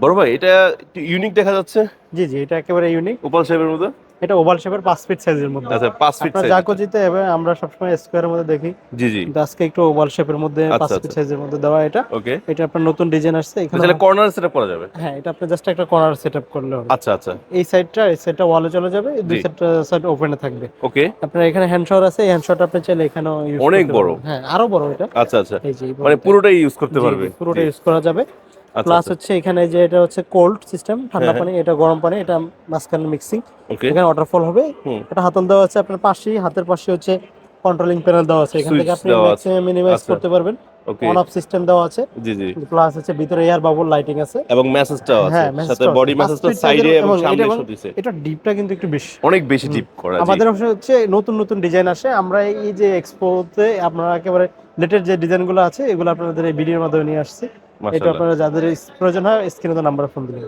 বড় ভাই এটা একটু ইউনিক দেখা যাচ্ছে, জি জি, এটা একেবারে ইউনিক। ওপাল শেপের মধ্যে। এটা ওভাল শেপের 5 ফিট সাইজের মধ্যে। আচ্ছা 5 ফিট আপনার সাইজ এটা। জাকোজিতে এবার আমরা সবসময় স্কোয়ারের মধ্যে দেখি, জি জি। কিন্তু আজকে একটু ওভাল শেপের মধ্যে 5 আচ্ছা ফিট আচ্ছা। সাইজের মধ্যে দেওয়া এটা। ওকে। এটা আপনার নতুন ডিজাইন আসছে এখানে। তাহলে কর্নার সেটআপ করা যাবে। হ্যাঁ, এটা আপনি জাস্ট একটা কর্নার সেটআপ করলে হবে। আচ্ছা আচ্ছা। এই সাইডটা ওয়ালে চলে যাবে, এই দুই জি। সাইড ওপেনে থাকবে। ওকে। আপনার এখানে হ্যান্ড শাওয়ার আছে, এই হ্যান্ড শাওয়ারটা আপনি চাইলে এখানেও ইউজ অনেক করতে বড়। পারবেন। হ্যাঁ, আরো বড় এটা। আচ্ছা আচ্ছা। এই যে এই মানে বড়টা। পুরোটাই ইউজ করতে জি পারবে। জি, পুরোটা জি। ইউজ করা যাবে। আচ্ছা প্লাস আচ্ছা। হচ্ছে এখানে যে এটা হচ্ছে কোল্ড সিস্টেম, ঠান্ডা হ্যাঁ হ্যাঁ। পানি, এটা গরম পানি, এটা মাঝখানে মিক্সিং। ওকে। এখানে ওয়াটারফল হবে। হুম। এটা হাতল দেওয়া আছে আপনার পাশেই, হাতের পাশে হচ্ছে কন্ট্রোলিং প্যানেল দেওয়া আছে, এখান থেকে সুইচ আপনি দেওয়া আছে। ম্যাক্সিমাম মিনিমাইজ আচ্ছা। করতে পারবেন। ওকে। অন অফ সিস্টেম দেওয়া আছে। জি জি। প্লাস হচ্ছে ভিতরে এয়ার বাবল লাইটিং আছে। এবং মেসেজটাও আছে, হ্যাঁ, সাথে মেসেজটাও আছে। বডি 5 মেসেজটা ফিট সাইজের সাইডে এবং এটা সামনে এবং শো দিছে। এটা ডিপটা কিন্তু একটু বেশি। অনেক বেশি হুম। ডিপ করা। জি। আমাদের অবশ্য হচ্ছে নতুন নতুন ডিজাইন আসে, আমরা এই যে এক্সপোতে আপনারা একেবারে লেটেস্ট যে ডিজাইনগুলো আছে এগুলো আপনাদের এই ভিডিওর মাধ্যমে নিয়ে আসছি। এটা মাশাআল্লাহ। আপনারা যাদের প্রয়োজন হয় স্ক্রিনে তো নাম্বার ফোন দিবেন।